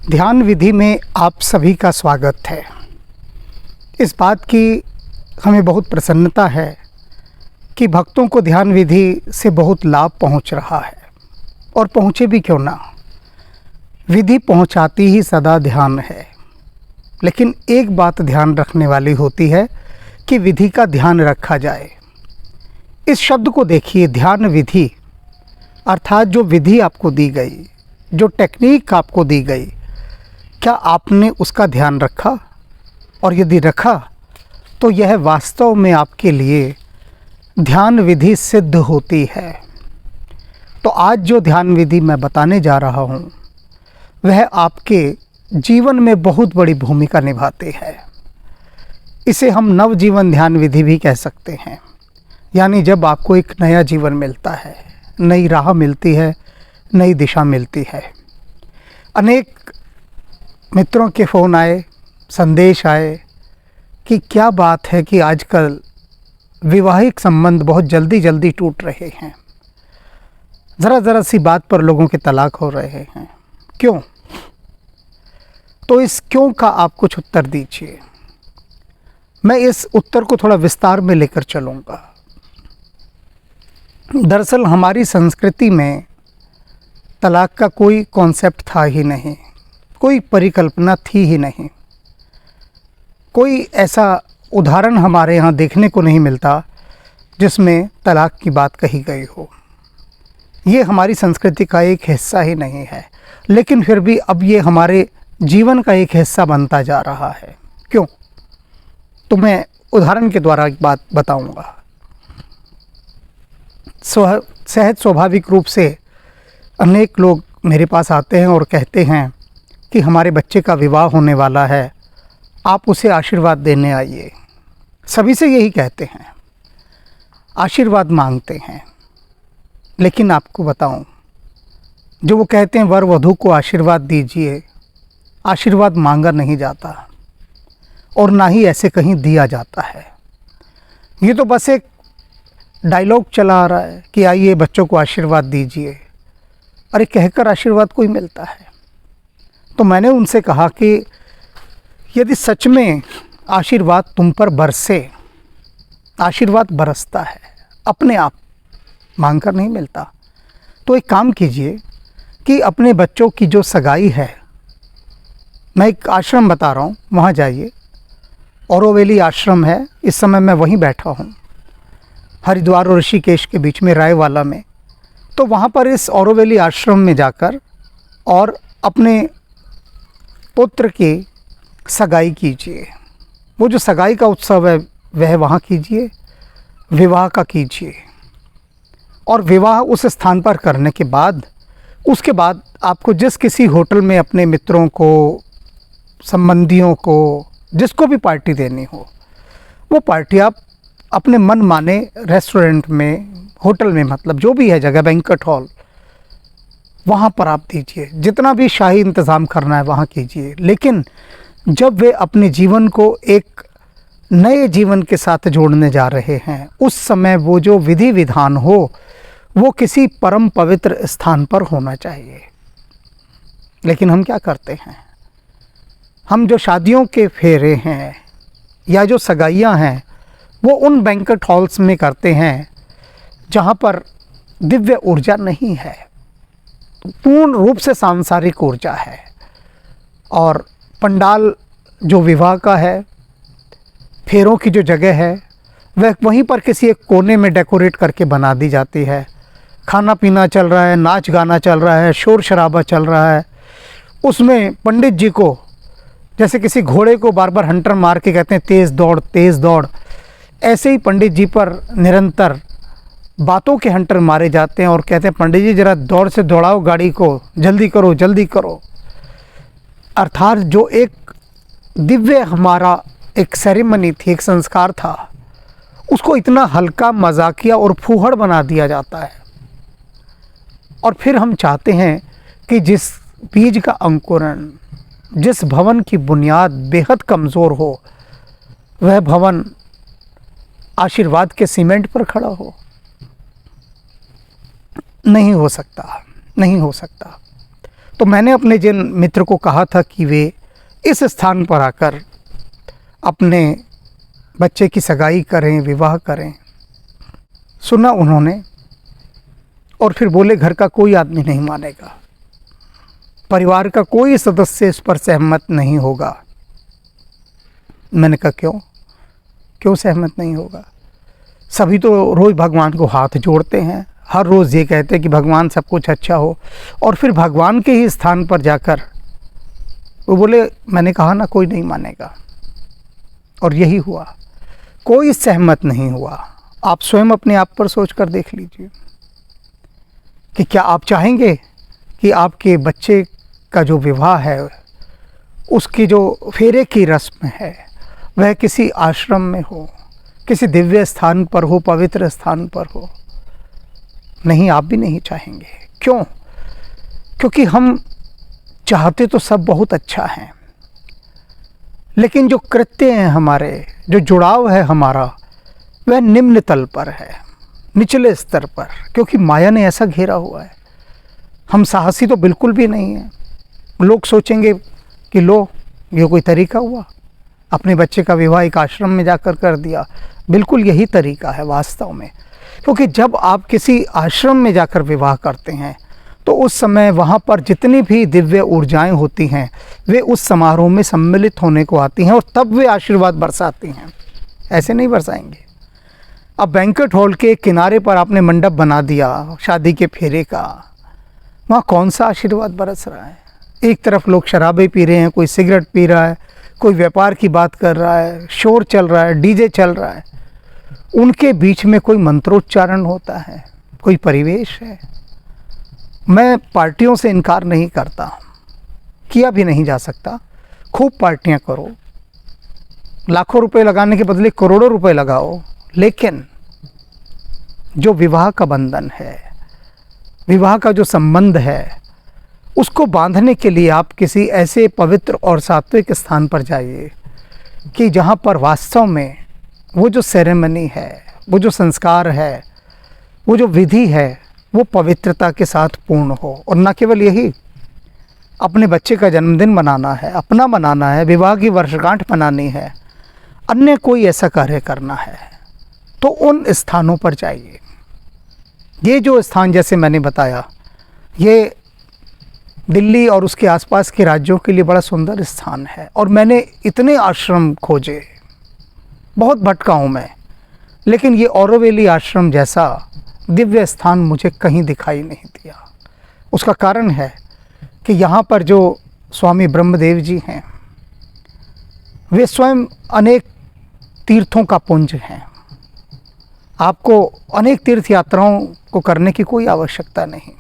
ध्यान विधि में आप सभी का स्वागत है। इस बात की हमें बहुत प्रसन्नता है कि भक्तों को ध्यान विधि से बहुत लाभ पहुंच रहा है, और पहुंचे भी क्यों ना। विधि पहुंचाती ही सदा ध्यान है, लेकिन एक बात ध्यान रखने वाली होती है कि विधि का ध्यान रखा जाए। इस शब्द को देखिए, ध्यान विधि अर्थात जो विधि आपको दी गई, जो टेक्निक आपको दी गई, क्या आपने उसका ध्यान रखा? और यदि रखा तो यह वास्तव में आपके लिए ध्यान विधि सिद्ध होती है। तो आज जो ध्यान विधि मैं बताने जा रहा हूँ वह आपके जीवन में बहुत बड़ी भूमिका निभाते हैं। इसे हम नवजीवन ध्यान विधि भी कह सकते हैं। यानी जब आपको एक नया जीवन मिलता है, नई राह मिलती है, नई दिशा मिलती है। अनेक मित्रों के फ़ोन आए, संदेश आए कि क्या बात है कि आजकल वैवाहिक संबंध बहुत जल्दी जल्दी टूट रहे हैं। ज़रा सी बात पर लोगों के तलाक हो रहे हैं। क्यों? तो इस क्यों का आप कुछ उत्तर दीजिए। मैं इस उत्तर को थोड़ा विस्तार में लेकर चलूँगा। दरअसल हमारी संस्कृति में तलाक का कोई कॉन्सेप्ट था ही नहीं, कोई परिकल्पना थी ही नहीं। कोई ऐसा उदाहरण हमारे यहाँ देखने को नहीं मिलता जिसमें तलाक की बात कही गई हो। ये हमारी संस्कृति का एक हिस्सा ही नहीं है, लेकिन फिर भी अब ये हमारे जीवन का एक हिस्सा बनता जा रहा है। क्यों? तो मैं उदाहरण के द्वारा एक बात बताऊंगा। सहज स्वाभाविक रूप से अनेक लोग मेरे पास आते हैं और कहते हैं कि हमारे बच्चे का विवाह होने वाला है, आप उसे आशीर्वाद देने आइए। सभी से यही कहते हैं, आशीर्वाद मांगते हैं। लेकिन आपको बताऊं, जो वो कहते हैं वर वधू को आशीर्वाद दीजिए, आशीर्वाद मांगा नहीं जाता और ना ही ऐसे कहीं दिया जाता है। ये तो बस एक डायलॉग चला आ रहा है कि आइए बच्चों को आशीर्वाद दीजिए। अरे कहकर आशीर्वाद कोई मिलता है? तो मैंने उनसे कहा कि यदि सच में आशीर्वाद तुम पर बरसे, आशीर्वाद बरसता है अपने आप, मांगकर नहीं मिलता, तो एक काम कीजिए कि अपने बच्चों की जो सगाई है, मैं एक आश्रम बता रहा हूँ, वहाँ जाइए। औरोवेली आश्रम है, इस समय मैं वहीं बैठा हूँ, हरिद्वार और ऋषिकेश के बीच में, रायवाला में। तो वहाँ पर इस औरोवेली आश्रम में जाकर और अपने पुत्र की सगाई कीजिए। वो जो सगाई का उत्सव है वह वहाँ कीजिए, विवाह का कीजिए। और विवाह उस स्थान पर करने के बाद, उसके बाद आपको जिस किसी होटल में अपने मित्रों को, संबंधियों को, जिसको भी पार्टी देनी हो, वो पार्टी आप अपने मन माने रेस्टोरेंट में, होटल में, मतलब जो भी है जगह, बैंक्वेट हॉल, वहाँ पर आप दीजिए। जितना भी शाही इंतज़ाम करना है वहाँ कीजिए। लेकिन जब वे अपने जीवन को एक नए जीवन के साथ जोड़ने जा रहे हैं, उस समय वो जो विधि विधान हो वो किसी परम पवित्र स्थान पर होना चाहिए। लेकिन हम क्या करते हैं? हम जो शादियों के फेरे हैं या जो सगाइयाँ हैं वो उन बैंक्वेट हॉल्स में करते हैं जहाँ पर दिव्य ऊर्जा नहीं है, पूर्ण रूप से सांसारिक ऊर्जा है। और पंडाल जो विवाह का है, फेरों की जो जगह है, वह वहीं पर किसी एक कोने में डेकोरेट करके बना दी जाती है। खाना पीना चल रहा है, नाच गाना चल रहा है, शोर शराबा चल रहा है। उसमें पंडित जी को जैसे किसी घोड़े को बार बार हंटर मार के कहते हैं तेज़ दौड़ तेज़ दौड़, ऐसे ही पंडित जी पर निरंतर बातों के हंटर मारे जाते हैं और कहते हैं पंडित जी ज़रा दौड़ से दौड़ाओ गाड़ी को, जल्दी करो जल्दी करो। अर्थात जो एक दिव्य हमारा एक सेरेमनी थी, एक संस्कार था, उसको इतना हल्का, मजाकिया और फूहड़ बना दिया जाता है। और फिर हम चाहते हैं कि जिस बीज का अंकुरण, जिस भवन की बुनियाद बेहद कमज़ोर हो, वह भवन आशीर्वाद के सीमेंट पर खड़ा हो। नहीं हो सकता, नहीं हो सकता। तो मैंने अपने जिन मित्र को कहा था कि वे इस स्थान पर आकर अपने बच्चे की सगाई करें, विवाह करें। सुना उन्होंने और फिर बोले घर का कोई आदमी नहीं मानेगा, परिवार का कोई सदस्य इस पर सहमत नहीं होगा। मैंने कहा क्यों सहमत नहीं होगा? सभी तो रोज़ भगवान को हाथ जोड़ते हैं, हर रोज़ ये कहते हैं कि भगवान सब कुछ अच्छा हो, और फिर भगवान के ही स्थान पर जाकर वो बोले मैंने कहा ना कोई नहीं मानेगा। और यही हुआ, कोई सहमत नहीं हुआ। आप स्वयं अपने आप पर सोच कर देख लीजिए कि क्या आप चाहेंगे कि आपके बच्चे का जो विवाह है, उसकी जो फेरे की रस्म है, वह किसी आश्रम में हो, किसी दिव्य स्थान पर हो, पवित्र स्थान पर हो? नहीं, आप भी नहीं चाहेंगे। क्यों? क्योंकि हम चाहते तो सब बहुत अच्छा है, लेकिन जो कृत्य हैं हमारे, जो जुड़ाव है हमारा, वह निम्न तल पर है, निचले स्तर पर, क्योंकि माया ने ऐसा घेरा हुआ है। हम साहसी तो बिल्कुल भी नहीं हैं। लोग सोचेंगे कि लो ये कोई तरीका हुआ, अपने बच्चे का विवाह एक आश्रम में जाकर कर दिया। बिल्कुल यही तरीका है वास्तव में, क्योंकि जब आप किसी आश्रम में जाकर विवाह करते हैं तो उस समय वहाँ पर जितनी भी दिव्य ऊर्जाएं होती हैं वे उस समारोह में सम्मिलित होने को आती हैं और तब वे आशीर्वाद बरसाती हैं, ऐसे नहीं बरसाएंगे। अब बैंक्वेट हॉल के किनारे पर आपने मंडप बना दिया शादी के फेरे का, वहाँ कौन सा आशीर्वाद बरस रहा है? एक तरफ लोग शराबें पी रहे हैं, कोई सिगरेट पी रहा है, कोई व्यापार की बात कर रहा है, शोर चल रहा है, डीजे चल रहा है। उनके बीच में कोई मंत्रोच्चारण होता है, कोई परिवेश है? मैं पार्टियों से इनकार नहीं करता, किया भी नहीं जा सकता। खूब पार्टियां करो, लाखों रुपए लगाने के बदले करोड़ों रुपए लगाओ, लेकिन जो विवाह का बंधन है, विवाह का जो संबंध है, उसको बांधने के लिए आप किसी ऐसे पवित्र और सात्विक स्थान पर जाइए कि जहाँ पर वास्तव में वो जो सेरेमनी है, वो जो संस्कार है, वो जो विधि है, वो पवित्रता के साथ पूर्ण हो। और न केवल यही, अपने बच्चे का जन्मदिन मनाना है, अपना मनाना है, विवाह की वर्षगांठ मनानी है, अन्य कोई ऐसा कार्य करना है, तो उन स्थानों पर जाइए। ये जो स्थान जैसे मैंने बताया, ये दिल्ली और उसके आसपास के राज्यों के लिए बड़ा सुंदर स्थान है। और मैंने इतने आश्रम खोजे, बहुत भटका हूँ मैं, लेकिन ये औरवेली आश्रम जैसा दिव्य स्थान मुझे कहीं दिखाई नहीं दिया। उसका कारण है कि यहाँ पर जो स्वामी ब्रह्मदेव जी हैं, वे स्वयं अनेक तीर्थों का पुंज हैं। आपको अनेक तीर्थ यात्राओं को करने की कोई आवश्यकता नहीं।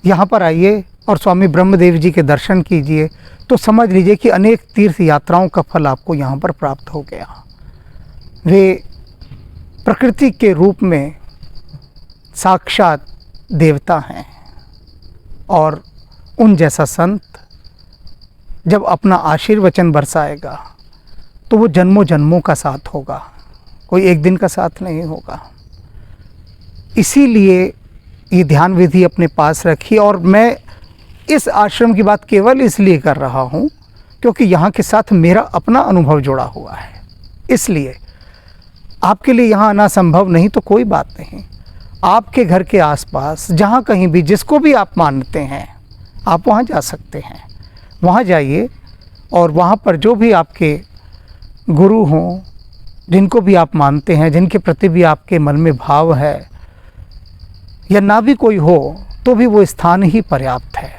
यहाँ पर आइए और स्वामी ब्रह्मदेव जी के दर्शन कीजिए तो समझ लीजिए कि अनेक तीर्थ यात्राओं का फल आपको यहाँ पर प्राप्त हो गया। वे प्रकृति के रूप में साक्षात देवता हैं, और उन जैसा संत जब अपना आशीर्वचन बरसाएगा तो वो जन्मों जन्मों का साथ होगा, कोई एक दिन का साथ नहीं होगा। इसीलिए ये ध्यान विधि अपने पास रखिए। और मैं इस आश्रम की बात केवल इसलिए कर रहा हूँ क्योंकि यहाँ के साथ मेरा अपना अनुभव जुड़ा हुआ है। इसलिए आपके लिए यहाँ आना संभव नहीं तो कोई बात नहीं, आपके घर के आसपास जहाँ कहीं भी जिसको भी आप मानते हैं आप वहाँ जा सकते हैं। वहाँ जाइए और वहाँ पर जो भी आपके गुरु हों, जिनको भी आप मानते हैं, जिनके प्रति भी आपके मन में भाव है, या ना भी कोई हो तो भी वो स्थान ही पर्याप्त है।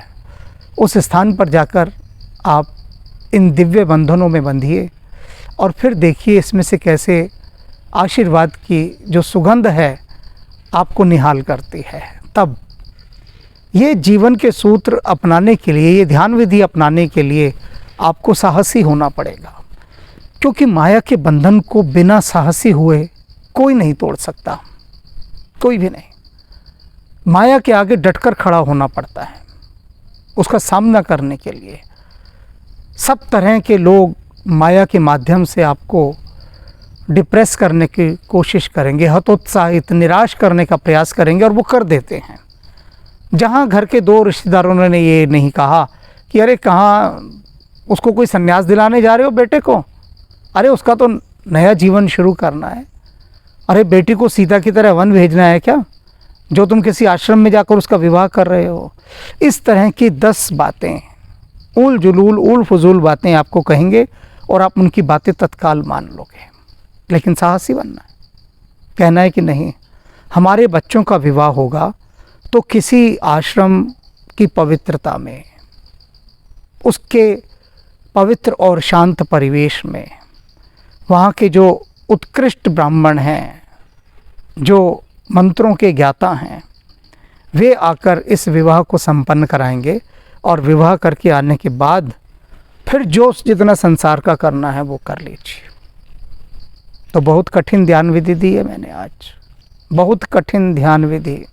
उस स्थान पर जाकर आप इन दिव्य बंधनों में बंधिए और फिर देखिए इसमें से कैसे आशीर्वाद की जो सुगंध है आपको निहाल करती है। तब ये जीवन के सूत्र अपनाने के लिए, ये ध्यान विधि अपनाने के लिए आपको साहसी होना पड़ेगा, क्योंकि माया के बंधन को बिना साहसी हुए कोई नहीं तोड़ सकता, कोई भी नहीं। माया के आगे डटकर खड़ा होना पड़ता है उसका सामना करने के लिए। सब तरह के लोग माया के माध्यम से आपको डिप्रेस करने की कोशिश करेंगे, हतोत्साहित, निराश करने का प्रयास करेंगे, और वो कर देते हैं। जहाँ घर के दो रिश्तेदारों ने ये नहीं कहा कि अरे कहाँ उसको कोई संन्यास दिलाने जा रहे हो बेटे को, अरे उसका तो नया जीवन शुरू करना है, अरे बेटी को सीता की तरह वन भेजना है क्या, जो तुम किसी आश्रम में जाकर उसका विवाह कर रहे हो। इस तरह की 10 बातें, उल जुलूल उल फजूल बातें आपको कहेंगे और आप उनकी बातें तत्काल मान लोगे। लेकिन साहसी बनना है, कहना है कि नहीं, हमारे बच्चों का विवाह होगा तो किसी आश्रम की पवित्रता में, उसके पवित्र और शांत परिवेश में, वहाँ के जो उत्कृष्ट ब्राह्मण हैं, जो मंत्रों के ज्ञाता हैं, वे आकर इस विवाह को संपन्न कराएंगे और विवाह करके आने के बाद फिर जो जितना संसार का करना है वो कर लीजिए। तो बहुत कठिन ध्यान विधि दी है मैंने आज, बहुत कठिन ध्यान विधि,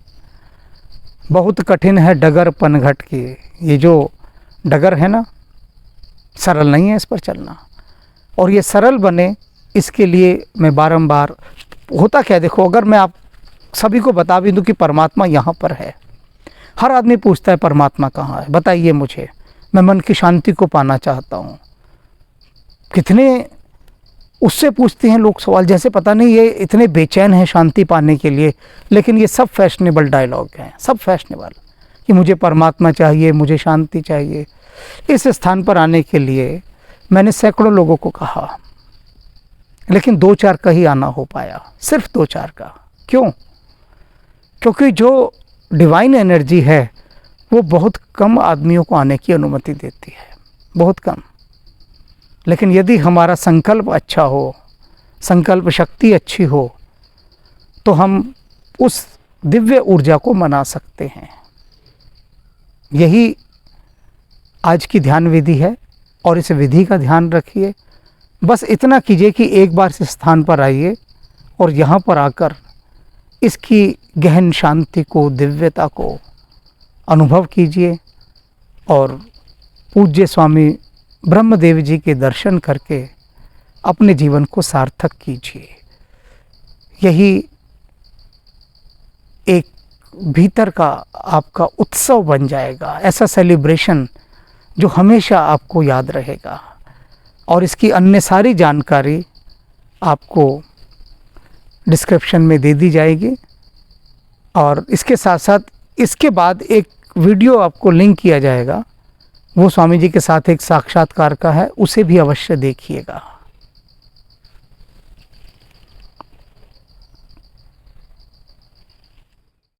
बहुत कठिन है डगर पनघट की। ये जो डगर है ना, सरल नहीं है इस पर चलना, और ये सरल बने इसके लिए मैं बारंबार, होता क्या देखो, अगर मैं आप सभी को बता भी दूं कि परमात्मा यहाँ पर है, हर आदमी पूछता है परमात्मा कहाँ है, बताइए मुझे, मैं मन की शांति को पाना चाहता हूँ। कितने उससे पूछते हैं लोग सवाल, जैसे पता नहीं ये इतने बेचैन हैं शांति पाने के लिए। लेकिन ये सब फैशनेबल डायलॉग हैं, सब फैशनेबल, कि मुझे परमात्मा चाहिए, मुझे शांति चाहिए। इस स्थान पर आने के लिए मैंने सैकड़ों लोगों को कहा, लेकिन 2-4 का ही आना हो पाया, सिर्फ 2-4 का। क्यों? क्योंकि जो डिवाइन एनर्जी है वो बहुत कम आदमियों को आने की अनुमति देती है, बहुत कम। लेकिन यदि हमारा संकल्प अच्छा हो, संकल्प शक्ति अच्छी हो, तो हम उस दिव्य ऊर्जा को मना सकते हैं। यही आज की ध्यान विधि है, और इस विधि का ध्यान रखिए। बस इतना कीजिए कि एक बार इस स्थान पर आइए और यहाँ पर आकर इसकी गहन शांति को, दिव्यता को अनुभव कीजिए, और पूज्य स्वामी ब्रह्मदेव जी के दर्शन करके अपने जीवन को सार्थक कीजिए। यही एक भीतर का आपका उत्सव बन जाएगा, ऐसा सेलिब्रेशन जो हमेशा आपको याद रहेगा। और इसकी अन्य सारी जानकारी आपको डिस्क्रिप्शन में दे दी जाएगी, और इसके साथ साथ इसके बाद एक वीडियो आपको लिंक किया जाएगा, वो स्वामी जी के साथ एक साक्षात्कार का है, उसे भी अवश्य देखिएगा।